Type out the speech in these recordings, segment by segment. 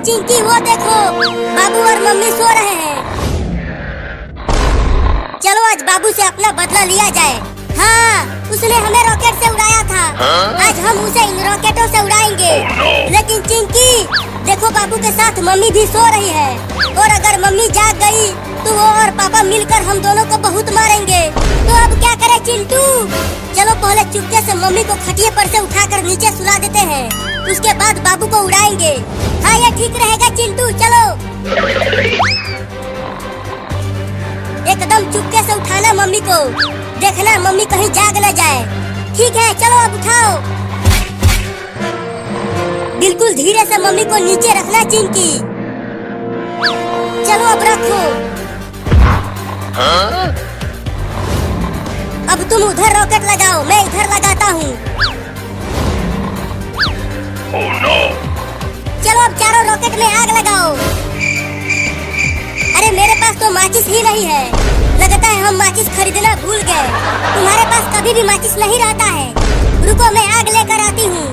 चिंकी वो देखो, बाबू और मम्मी सो रहे हैं। चलो आज बाबू से अपना बदला लिया जाए। हाँ, उसने हमें रॉकेट से उड़ाया था। आज हम उसे इन रॉकेटों से उड़ाएंगे। लेकिन चिंकी देखो, बाबू के साथ मम्मी भी सो रही है, और अगर मम्मी जाग गई तो वो और पापा मिलकर हम दोनों को बहुत मारेंगे। तो अब क्या करें चिंटू? चलो पहले चुपके से मम्मी को खटिया पर से उठाकर नीचे सुला देते हैं, उसके बाद बाबू को उड़ाएंगे। हाँ, ये ठीक रहेगा चिंटू, चलो। एकदम चुपके से उठाना मम्मी को, देखना मम्मी कहीं जाग न जाए। ठीक है, चलो अब उठाओ। बिल्कुल धीरे से मम्मी को नीचे रखना चिंकी। चलो अब रखो। अब तुम उधर रॉकेट लगाओ, मैं इधर लगाता हूँ। चलो अब चारों रॉकेट में आग लगाओ। अरे मेरे पास तो माचिस ही नहीं है, लगता है हम माचिस खरीदना भूल गए। तुम्हारे पास कभी भी माचिस नहीं रहता है। रुको मैं आग लेकर आती हूँ।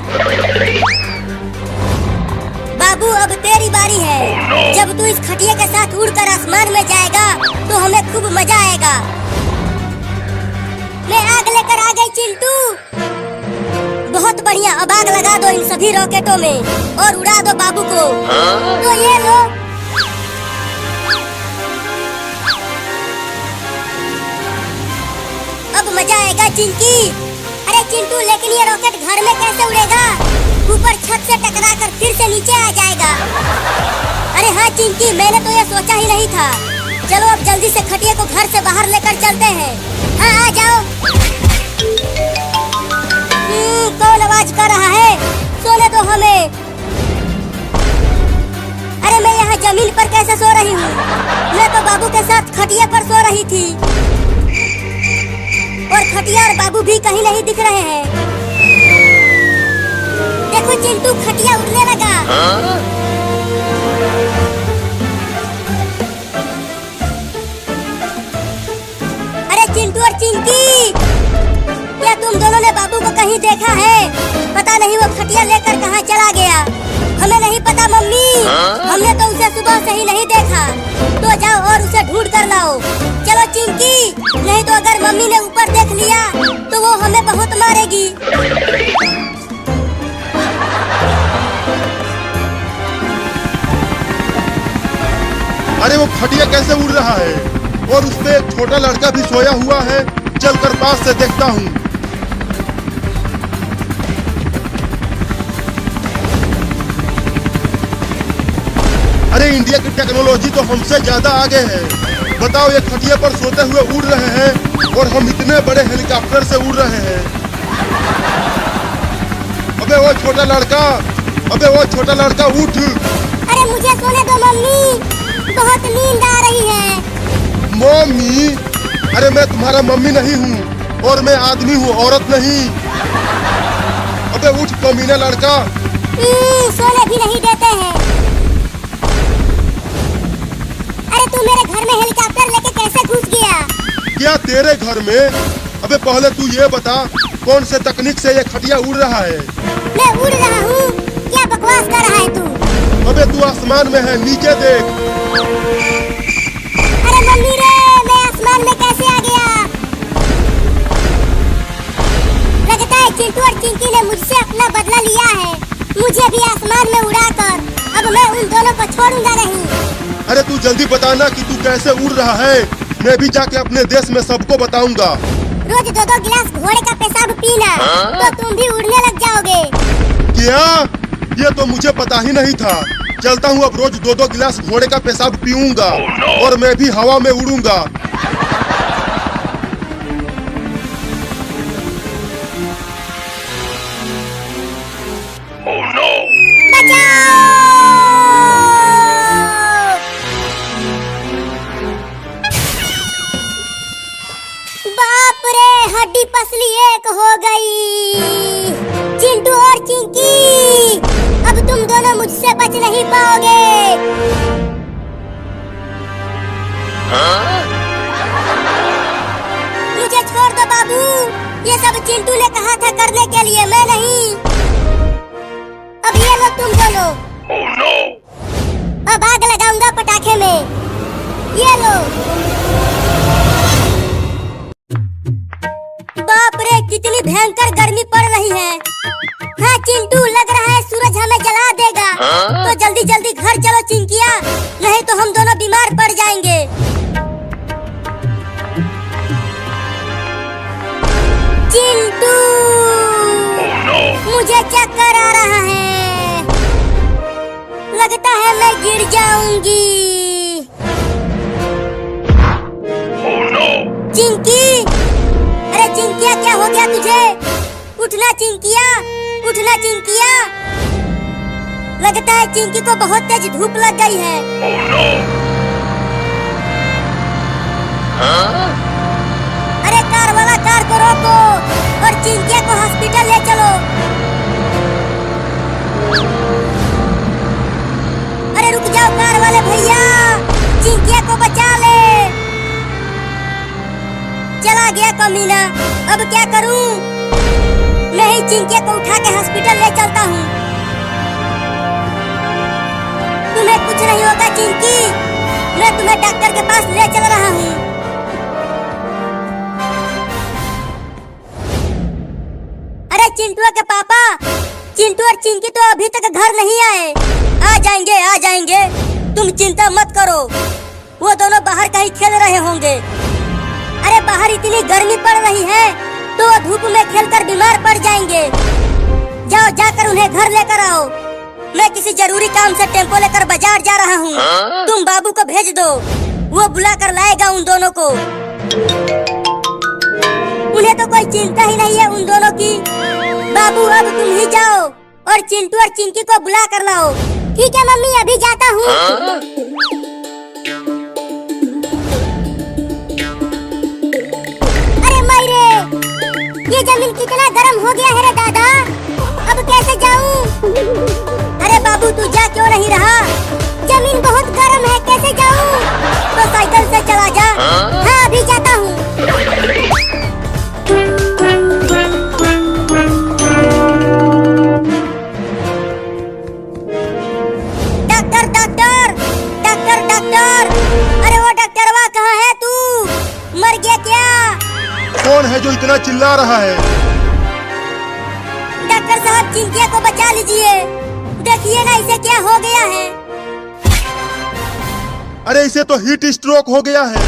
बाबू अब तेरी बारी है। जब तू इस खटिया के साथ उड़कर आसमान में जाएगा तो हमें खूब मजा आएगा। मैं आग लेकर आ गई चिंटू। बहुत बढ़िया, अब आग लगा दो इन सभी रॉकेटों में और उड़ा दो बाबू को। तो ये लो। अब मजा आएगा चिंकी। अरे चिंटू, लेकिन ये रॉकेट घर में कैसे उड़ेगा? ऊपर छत से टकराकर फिर से नीचे आ जाएगा। अरे हाँ चिंकी, मैंने तो ये सोचा ही नहीं था। चलो अब जल्दी से खटिया को घर से बाहर लेकर चलते हैं। हाँ आ जाओ। कौन आवाज कर रहा है? सोने दो हमें। अरे मैं यहाँ जमीन पर कैसे सो रही हूँ? मैं तो बाबू के साथ खटिया पर सो रही थी, और खटिया और बाबू भी कहीं नहीं दिख रहे हैं। देखो चिंटू, खटिया उड़ने लगा। अरे चिंटू और चिंकी, क्या तुम दोनों ने बाबू को कहीं देखा है? पता नहीं वो खटिया लेकर कहाँ चला गया। हमें नहीं पता मम्मी, हमने तो उसे सुबह से ही नहीं देखा। तो जाओ और उसे ढूंढ कर लाओ। चलो चिंकी, नहीं तो अगर मम्मी ने ऊपर देख लिया तो वो हमें बहुत मारेगी। अरे वो खटिया कैसे उड़ रहा है, और उस पे एक छोटा लड़का भी सोया हुआ है। चलकर पास से देखता हूँ। अरे इंडिया की टेक्नोलॉजी तो हमसे ज्यादा आगे है। बताओ, ये खटिया पर सोते हुए उड़ रहे हैं और हम इतने बड़े हेलीकॉप्टर से उड़ रहे हैं। अबे वो छोटा लड़का, उठ। अरे मुझे सोने दो मम्मी, बहुत नींद आ रही है। मम्मी? अरे मैं तुम्हारा मम्मी नहीं हूँ, और मैं आदमी हूँ, औरत नहीं। अबे उठ कमीना लड़का। सोने भी नहीं देते हैं। अरे तू मेरे घर में हेलीकॉप्टर लेके कैसे घुस गया? क्या तेरे घर में? अबे पहले तू ये बता, कौन से तकनीक से ये खटिया उड़ रहा है? मैं उड़ रहा हूँ? क्या बकवास कर रहा है तू? अबे तू आसमान में है, नीचे देख। अरे मम्मी रे, मैं आसमान में कैसे आ गया? लगता है चिंटू और चिंकी ने मुझसे अपना बदला लिया है, मुझे भी आसमान में उड़ाकर। अब मैं उन दोनों को छोड़ूंगा नहीं। अरे तू जल्दी बताना कि तू कैसे उड़ रहा है। मैं भी जाके अपने देश में सबको बताऊंगा। रोज 2-2 गिलास घोड़े का पेशाब पीना, तो तुम भी उड़ने लग जाओगे। क्या? ये तो मुझे पता ही नहीं था। चलता हूँ, अब रोज 2-2 गिलास घोड़े का पेशाब पीऊंगा, और मैं भी हवा में उड़ूंगा। बाप रे, हड्डी पसली एक हो गई। चिंटू और चिंकी, अब तुम दोनों मुझसे बच नहीं पाओगे। मुझे छोड़ दो बाबू, ये सब चिंटू ने कहा था करने के लिए, मैं नहीं। अब ये लो तुम दोनों। भयंकर गर्मी पड़ रही है। हाँ चिंटू, लग रहा है सूरज हमें जला देगा। तो जल्दी जल्दी घर चलो चिंकिया, नहीं तो हम दोनों बीमार पड़ जाएंगे। चिंटू, मुझे चक्कर आ रहा है, लगता है मैं गिर जाऊंगी। चिंकी, अरे चिंकिया क्या हो गया तुझे? उठना चिंकिया, उठना चिंकिया। लगता है चिंकी को बहुत तेज धूप लग गई है। अरे कार वाला, कार को रोको और चिंकिया को हॉस्पिटल ले चलो। अरे रुक जाओ कार वाले भैया, चिंकिया को बचा ले। चला गया कमीना, अब क्या करूं? मैं ही चिंकिया को उठा के हॉस्पिटल ले चलता हूँ। तुम्हें कुछ नहीं होगा चिंकी, मैं तुम्हें डॉक्टर के पास ले चल रहा हूँ। अरे चिंटू के पापा, चिंटू और चिंकी तो अभी तक घर नहीं आए। आ जाएंगे, आ जाएंगे, तुम चिंता मत करो। वो दोनों बाहर कहीं खेल रहे होंगे। अरे बाहर इतनी गर्मी पड़ रही है तो वो धूप में खेलकर बीमार पड़ जाएंगे। जाओ, जाकर उन्हें घर लेकर आओ। मैं किसी जरूरी काम से टेम्पो लेकर बाजार जा रहा हूँ। तुम बाबू को भेज दो, वो बुला कर लाएगा उन दोनों को। उन्हें तो कोई चिंता ही नहीं है उन दोनों की। बाबू अब तुम ही जाओ और चिंटू और चिंकी को बुला कर लाओ। ठीक है मम्मी, अभी जाता हूँ। ये जमीन कितना गर्म हो गया है रे दादा, अब कैसे जाऊं? अरे बाबू तू जा क्यों नहीं रहा? जमीन बहुत गर्म है, कैसे जाऊं? तो साइकिल से चला जा। हाँ अभी जाता हूँ। डॉक्टर डॉक्टर डॉक्टर डॉक्टर, अरे वो डॉक्टरवा कहाँ है तू? मर गया क्या? कौन है जो इतना चिल्ला रहा है? डॉक्टर साहब चिंकिया को बचा लीजिए, देखिए ना इसे क्या हो गया है। अरे इसे तो हीट स्ट्रोक हो गया है,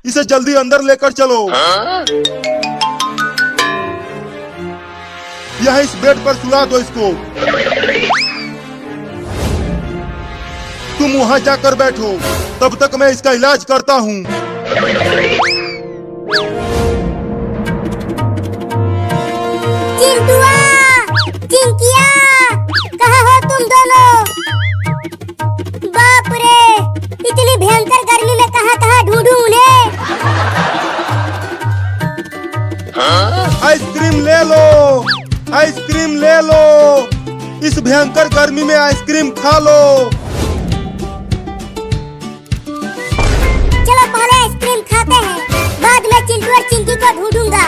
इसे जल्दी अंदर लेकर चलो। यहाँ इस बेड पर सुला दो इसको। तुम वहाँ जाकर बैठो, तब तक मैं इसका इलाज करता हूँ। चिंटुआ, चिंकिया, कहाँ हो तुम दोनों? बाप रे, इतनी भयंकर गर्मी में कहाँ ढूंढूं उन्हें? आइसक्रीम ले लो, आइसक्रीम ले लो, इस भयंकर गर्मी में आइसक्रीम खा लो। चलो पहले आइसक्रीम खाते हैं, बाद में चिंटू और चिंकी को ढूंढूंगा।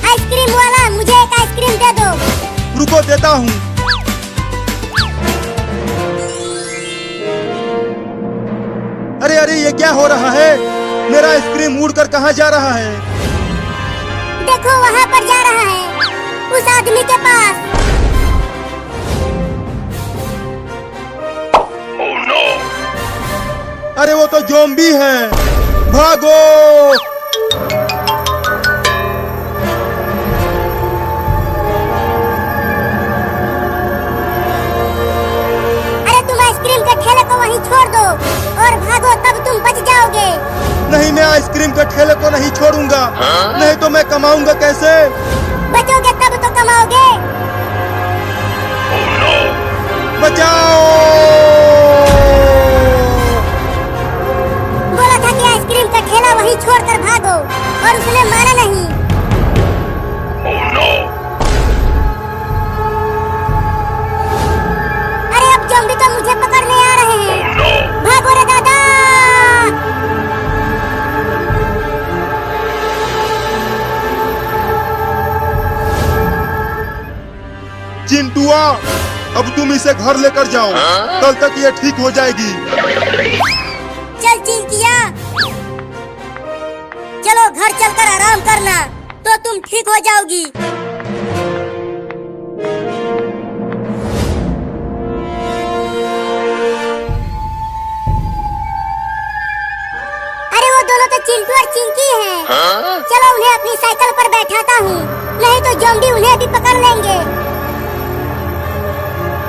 आइसक्रीम वाला, मुझे एक आइसक्रीम दे दो। रुको देता हूँ। अरे अरे ये क्या हो रहा है? मेरा आइसक्रीम उड़कर कहाँ जा रहा है? देखो वहाँ पर जा रहा है, उस आदमी के पास। अरे वो तो ज़ॉम्बी है, भागो। वहीं छोड़ दो और भागो, तब तुम बच जाओगे। नहीं, मैं आइसक्रीम के ठेले को नहीं छोड़ूंगा। नहीं तो मैं कमाऊंगा कैसे? बचोगे तब तो कमाओगे। बचाओ! बोला था कि आइसक्रीम का ठेला वहीं छोड़कर भागो, और उसने माना नहीं। अरे अब ज़ॉम्बी तो मुझे पकड़ने आ रहे हैं। भागो रे दादा! चिंटुआ, अब तुम इसे घर लेकर जाओ, कल तक ये ठीक हो जाएगी। चल चिंकिया, चलकर आराम करना, तो तुम ठीक हो जाओगी। अरे वो दोनों तो चिंटू और चिंकी हैं। चलो उन्हें अपनी साइकिल पर बैठाता हूँ, नहीं तो ज़ॉम्बी उन्हें भी पकड़ लेंगे।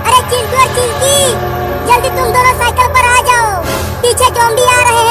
अरे चिंटू और चिंकी, जल्दी तुम दोनों साइकिल पर आ जाओ, पीछे ज़ॉम्बी आ रहे हैं।